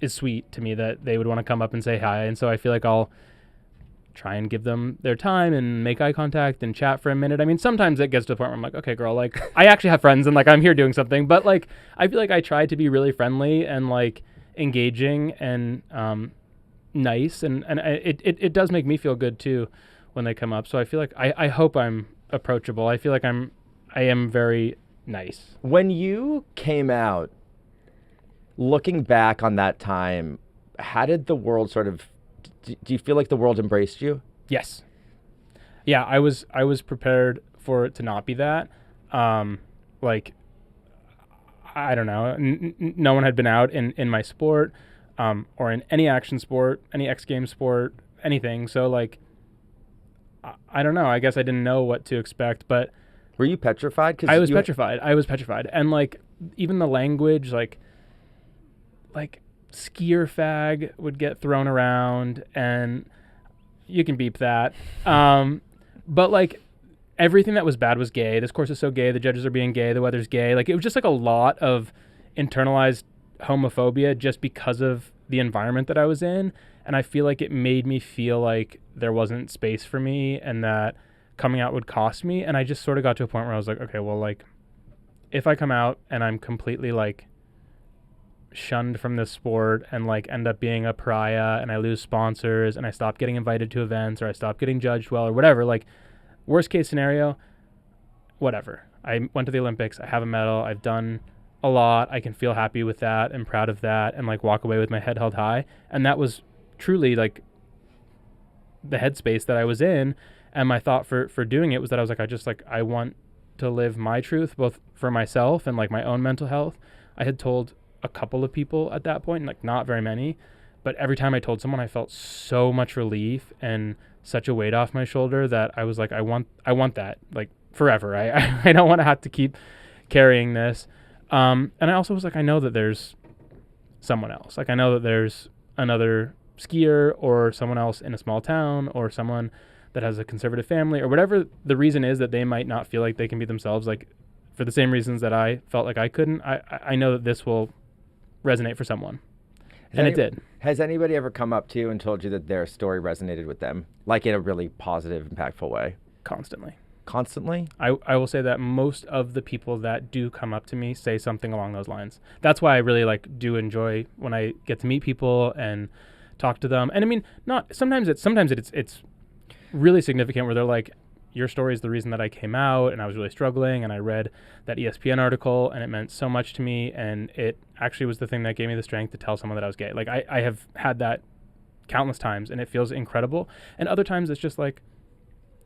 is sweet to me that they would want to come up and say hi, and so I feel like I'll try and give them their time and make eye contact and chat for a minute. I mean, sometimes it gets to the point where I'm like, okay, girl, like I actually have friends and like I'm here doing something, but like I feel like I try to be really friendly and like engaging and nice, and it does make me feel good too when they come up. So I feel like I hope I'm approachable. I feel like I am very nice. When you came out, looking back on that time, how did the world sort of, do you feel like the world embraced you? Yes. Yeah, I was prepared for it to not be that. Like, I don't know. No one had been out in my sport or in any action sport, any X Games sport, anything. So, like, I don't know. I guess I didn't know what to expect, but... Were you petrified? I was petrified. I was petrified. And, like, even the language, like skier fag would get thrown around, and you can beep that. But, like, everything that was bad was gay. This course is so gay. The judges are being gay. The weather's gay. Like, it was just, like, a lot of internalized homophobia just because of the environment that I was in. And I feel like it made me feel like there wasn't space for me and that coming out would cost me. And I just sort of got to a point where I was like, okay, well, like, if I come out and I'm completely, like, shunned from this sport and, like, end up being a pariah and I lose sponsors and I stop getting invited to events or I stop getting judged well or whatever, like, worst case scenario, whatever. I went to the Olympics. I have a medal. I've done a lot. I can feel happy with that and proud of that and, like, walk away with my head held high. And that was truly, like, the headspace that I was in. And my thought for doing it was that I was like, I want to live my truth, both for myself and like my own mental health. I had told a couple of people at that point, like not very many, but every time I told someone, I felt so much relief and such a weight off my shoulder that I was like, I want that like forever. I don't want to have to keep carrying this. And I also was like, I know that there's someone else. Like I know that there's another skier or someone else in a small town or someone that has a conservative family or whatever the reason is that they might not feel like they can be themselves, like for the same reasons that I felt like I couldn't. I know that this will resonate for someone. And it did. Has anybody ever come up to you and told you that their story resonated with them, like in a really positive, impactful way? Constantly. Constantly? I will say that most of the people that do come up to me say something along those lines. That's why I really like do enjoy when I get to meet people and talk to them. And I mean, sometimes it's really significant where they're like, your story is the reason that I came out and I was really struggling and I read that ESPN article and it meant so much to me and it actually was the thing that gave me the strength to tell someone that I was gay. Like I have had that countless times and it feels incredible. And other times it's just like,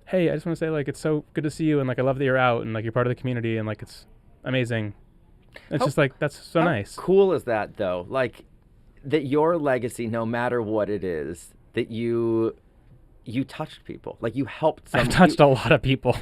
hey, I just want to say like it's so good to see you and like I love that you're out and like you're part of the community and like it's amazing. It's just like that's so nice. How cool is that though? Like that your legacy, no matter what it is, that you touched people. Like you helped some. I've touched a lot of people.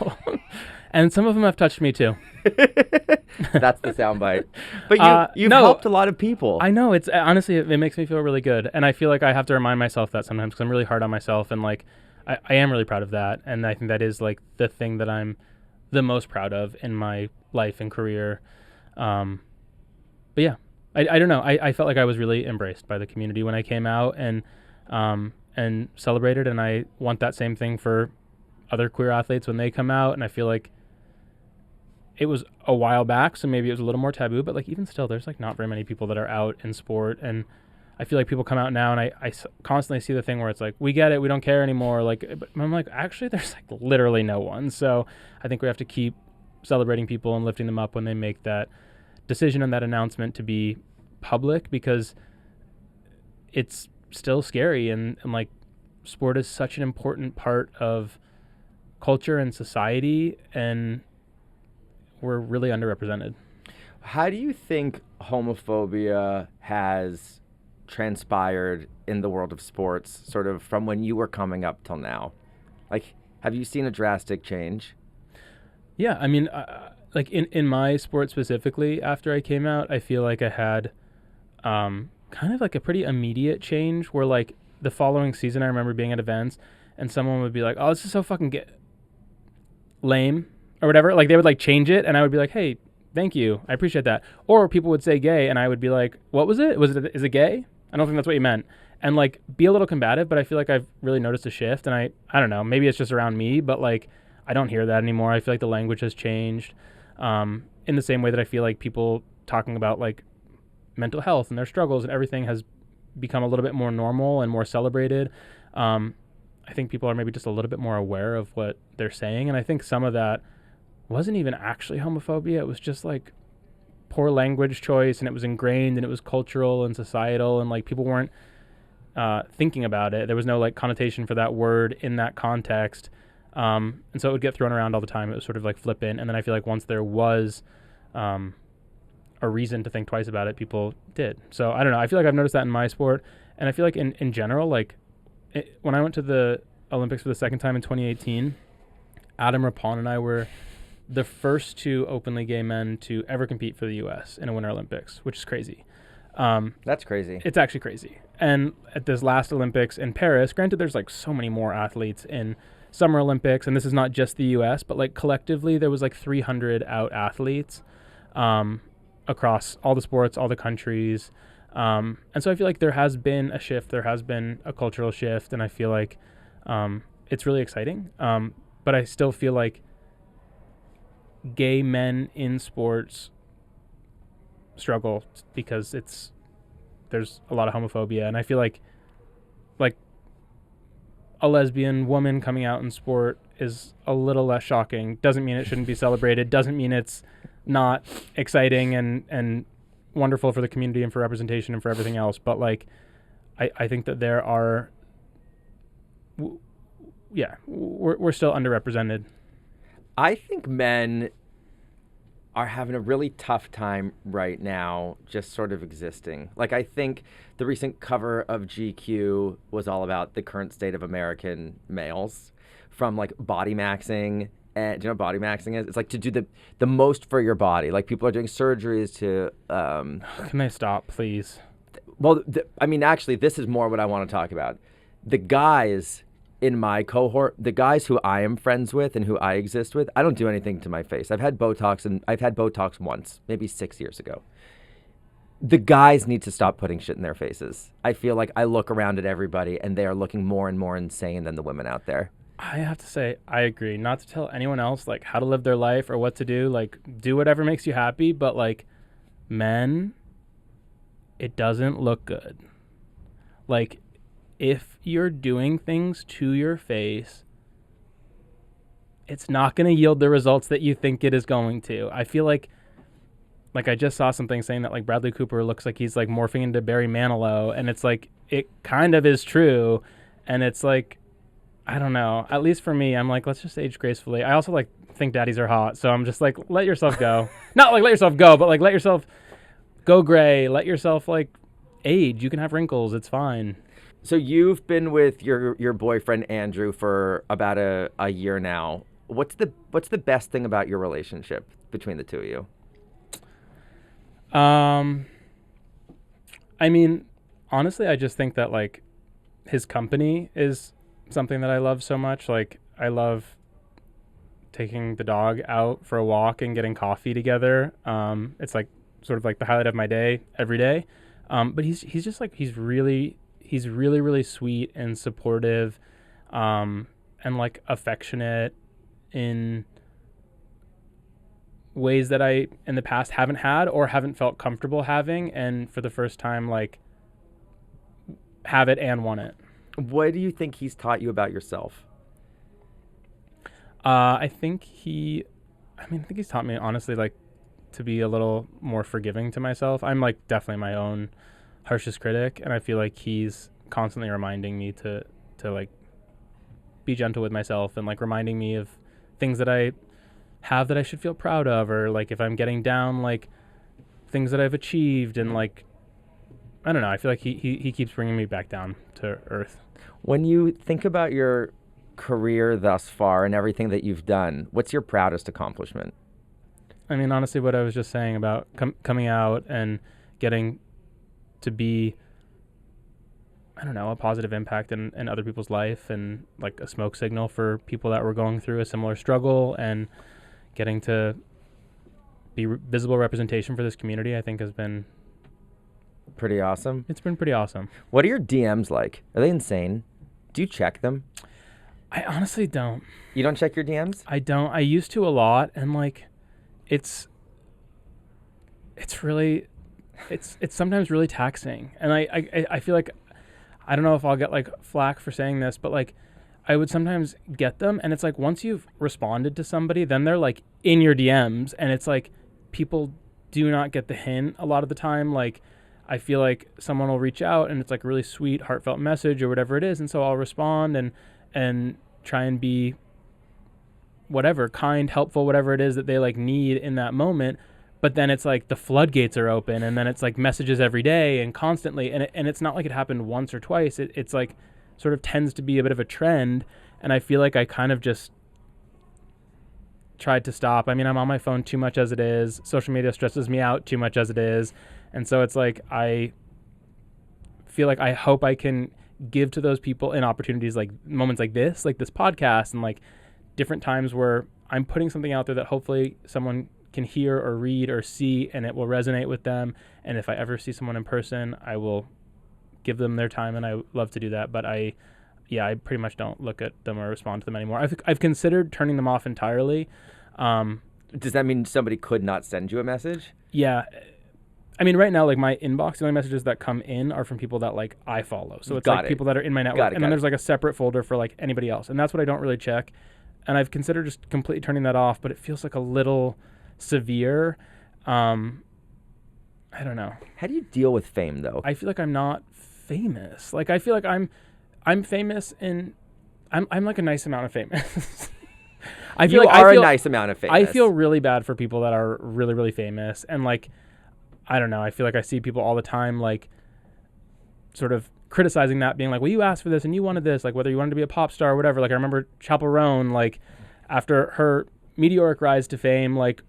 And some of them have touched me too. That's the soundbite. But you've helped a lot of people. I know. It's honestly, it makes me feel really good. And I feel like I have to remind myself that sometimes because I'm really hard on myself. And like, I am really proud of that. And I think that is like the thing that I'm the most proud of in my life and career. But yeah, I don't know. I felt like I was really embraced by the community when I came out and celebrated. And I want that same thing for other queer athletes when they come out. And I feel like it was a while back, so maybe it was a little more taboo, but like even still, there's like not very many people that are out in sport. And I feel like people come out now and I constantly see the thing where it's like, we get it, we don't care anymore. Like, but I'm like, actually, there's like literally no one. So I think we have to keep celebrating people and lifting them up when they make that decision and that announcement to be public because it's still scary. And like sport is such an important part of culture and society, and we're really underrepresented. How do you think homophobia has transpired in the world of sports, sort of from when you were coming up till now? Like, have you seen a drastic change? Yeah, I mean, like in my sport specifically, after I came out, I feel like I had kind of like a pretty immediate change where like the following season, I remember being at events and someone would be like, oh, this is so fucking lame or whatever. Like they would like change it and I would be like, hey, thank you, I appreciate that. Or people would say gay and I would be like, what was it? Is it gay? I don't think that's what you meant. And like be a little combative, but I feel like I've really noticed a shift. And I don't know, maybe it's just around me, but like I don't hear that anymore. I feel like the language has changed in the same way that I feel like people talking about like mental health and their struggles and everything has become a little bit more normal and more celebrated. I think people are maybe just a little bit more aware of what they're saying. And I think some of that wasn't even actually homophobia. It was just like poor language choice and it was ingrained and it was cultural and societal and like people weren't thinking about it. There was no like connotation for that word in that context. And so it would get thrown around all the time. It was sort of like flippant. And then I feel like once there was a reason to think twice about it, people did. So I don't know. I feel like I've noticed that in my sport. And I feel like in general, like when I went to the Olympics for the second time in 2018, Adam Rapon and I were the first two openly gay men to ever compete for the U.S. in a Winter Olympics, which is crazy. That's crazy. It's actually crazy. And at this last Olympics in Paris, granted there's like so many more athletes in Summer Olympics, and this is not just the U.S., but like collectively there was like 300 out athletes across all the sports, all the countries. And so I feel like there has been a shift, there has been a cultural shift, and I feel like it's really exciting. But I still feel like gay men in sports struggle because there's a lot of homophobia, and I feel like a lesbian woman coming out in sport is a little less shocking. Doesn't mean it shouldn't be celebrated, doesn't mean it's not exciting and wonderful for the community and for representation and for everything else, but like I think that there are we're still underrepresented. I think men are having a really tough time right now just sort of existing. Like, I think the recent cover of GQ was all about the current state of American males, from like body maxing. And do you know what body maxing is? It's like to do the most for your body. Like, people are doing surgeries to Can they stop, please? well, I mean, actually, this is more what I want to talk about. The guys in my cohort, the guys who I am friends with and who I exist with, I don't do anything to my face. I've had Botox, and I've had Botox once, maybe 6 years ago. The guys need to stop putting shit in their faces. I feel like I look around at everybody, and they are looking more and more insane than the women out there. I have to say, I agree. Not to tell anyone else, like, how to live their life or what to do. Like, do whatever makes you happy, but, like, men, it doesn't look good. Like, if you're doing things to your face, it's not going to yield the results that you think it is going to. I feel like I just saw something saying that, like, Bradley Cooper looks like he's, like, morphing into Barry Manilow, and it's like, it kind of is true, and it's like, I don't know. At least for me, I'm like, let's just age gracefully. I also, like, think daddies are hot, so I'm just like, let yourself go. Not like let yourself go, but like let yourself go gray. Let yourself, like, age. You can have wrinkles. It's fine. So you've been with your boyfriend Andrew for about a year now. What's the best thing about your relationship between the two of you? I mean, honestly, I just think that, like, his company is something that I love so much. Like, I love taking the dog out for a walk and getting coffee together. It's like sort of like the highlight of my day every day. But he's just like, he's really, really sweet and supportive, and like affectionate in ways that I in the past haven't had or haven't felt comfortable having, and for the first time, like, have it and want it. What do you think he's taught you about yourself? I think he's taught me, honestly, like, to be a little more forgiving to myself. I'm, like, definitely my own harshest critic, and I feel like he's constantly reminding me to like, be gentle with myself, and, like, reminding me of things that I have that I should feel proud of, or, like, if I'm getting down, like, things that I've achieved, and, like, I don't know. I feel like he keeps bringing me back down to earth. When you think about your career thus far and everything that you've done, what's your proudest accomplishment? I mean, honestly, what I was just saying about coming out and getting to be, I don't know, a positive impact in other people's life, and, like, a smoke signal for people that were going through a similar struggle, and getting to be visible representation for this community, I think has been pretty awesome. It's been pretty awesome. What are your DMs like? Are they insane? Do you check them? I honestly don't. You don't check your DMs? I don't. I used to a lot, and, like, it's sometimes really taxing, and I feel like, I don't know if I'll get, like, flack for saying this, but, like, I would sometimes get them, and it's like, once you've responded to somebody, then they're, like, in your DMs, and it's like, people do not get the hint a lot of the time. Like, I feel like someone will reach out, and it's like a really sweet, heartfelt message or whatever it is, and so I'll respond and try and be whatever, kind, helpful, whatever it is that they, like, need in that moment. But then it's like the floodgates are open, and then it's like messages every day and constantly, and it's not like it happened once or twice. It's like sort of tends to be a bit of a trend, and I feel like I kind of just tried to stop. I mean, I'm on my phone too much as it is. Social media stresses me out too much as it is. And so it's like, I feel like I hope I can give to those people in opportunities, like moments like this podcast, and, like, different times where I'm putting something out there that hopefully someone can hear or read or see, and it will resonate with them. And if I ever see someone in person, I will give them their time, and I love to do that. But I pretty much don't look at them or respond to them anymore. I've considered turning them off entirely. Does that mean somebody could not send you a message? Yeah. I mean, right now, like, my inbox, the only messages that come in are from people that, like, I follow. So it's people that are in my network. And then there's, like, a separate folder for, like, anybody else. And that's what I don't really check. And I've considered just completely turning that off, but it feels like a little severe. I don't know. How do you deal with fame, though? I feel like I'm not famous. Like, I feel like I'm famous in I'm like a nice amount of famous. You are a nice amount of famous. I feel really bad for people that are really, really famous. And like, I don't know. I feel like I see people all the time, like, sort of criticizing that, being like, well, you asked for this and you wanted this, like, whether you wanted to be a pop star or whatever. Like, I remember Chappell Roan, like, after her meteoric rise to fame, like,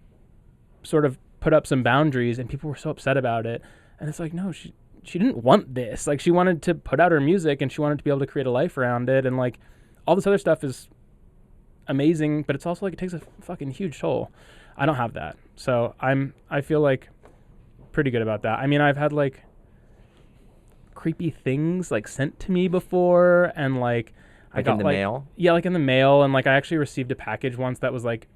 sort of put up some boundaries and people were so upset about it. And it's like, no, she didn't want this. Like, she wanted to put out her music and she wanted to be able to create a life around it. And like, all this other stuff is amazing, but it's also like, it takes a fucking huge toll. I don't have that. So I feel like pretty good about that. I mean, I've had like creepy things like sent to me before, and like I got in the mail. Yeah, like in the mail, and like I actually received a package once that was like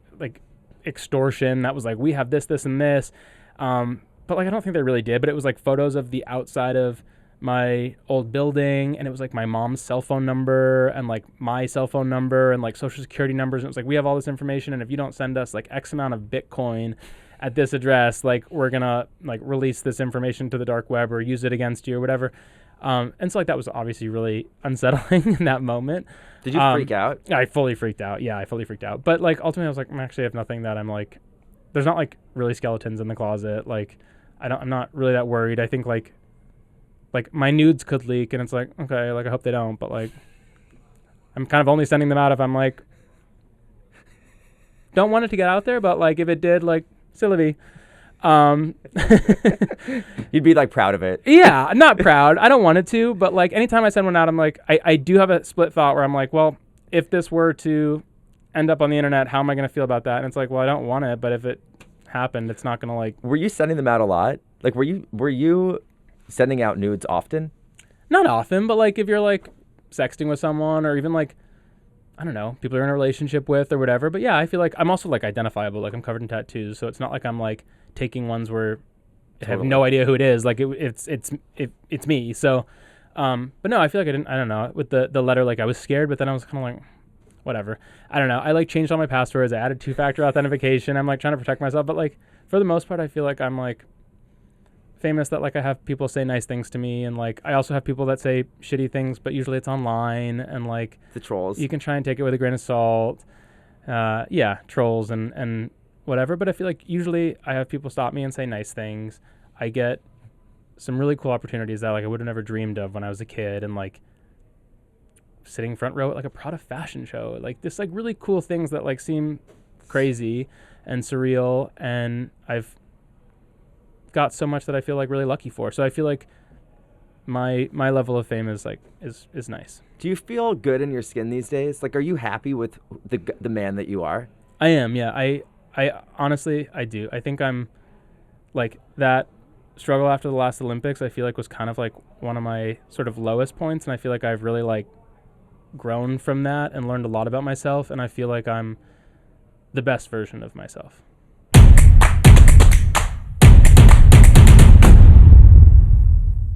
extortion. That was like, we have this, and this, but like I don't think they really did. But it was like photos of the outside of my old building, and it was like my mom's cell phone number and like my cell phone number and like social security numbers. And it was like, we have all this information, and if you don't send us like X amount of Bitcoin at this address, like we're gonna like release this information to the dark web or use it against you or whatever. And so like that was obviously really unsettling in that moment. Did you freak out? I fully freaked out. Yeah, I fully freaked out. But like ultimately I was like, I actually have nothing that I'm like, there's not like really skeletons in the closet. Like I'm not really that worried. I think like my nudes could leak, and it's like, okay, like I hope they don't, but like I'm kind of only sending them out if I'm like, don't want it to get out there, but like if it did, like, Sylvie. You'd be like proud of it. Yeah, not proud. I don't want it to, but like anytime I send one out, I'm like, I do have a split thought where I'm like, well, if this were to end up on the internet, how am I going to feel about that? And it's like, well, I don't want it, but if it happened, it's not going to like. Were you sending them out a lot? Like, were you sending out nudes often? Not often, but like if you're like sexting with someone, or even like, I don't know, people you're in a relationship with or whatever. But yeah, I feel like I'm also like identifiable. Like I'm covered in tattoos, so it's not like I'm like taking ones where I have no idea who it is. Like it's me. So, but no, I feel like I don't know, with the letter, like I was scared, but then I was kind of like, whatever. I don't know. I like changed all my passwords. I added 2-factor authentication. I'm like trying to protect myself, but like for the most part, I feel like I'm like famous, that like I have people say nice things to me, and like I also have people that say shitty things, but usually it's online, and like the trolls. You can try and take it with a grain of salt. Yeah, trolls and whatever. But I feel like usually I have people stop me and say nice things. I get some really cool opportunities that like I would have never dreamed of when I was a kid, and like sitting front row at like a Prada fashion show, like this like really cool things that like seem crazy and surreal, and I've got so much that I feel like really lucky for. So I feel like my level of fame is like is nice. Do you feel good in your skin these days? Like, are you happy with the man that you are? I am, yeah. I honestly, I do. I think I'm like, that struggle after the last Olympics, I feel like was kind of like one of my sort of lowest points, and I feel like I've really like grown from that and learned a lot about myself, and I feel like I'm the best version of myself.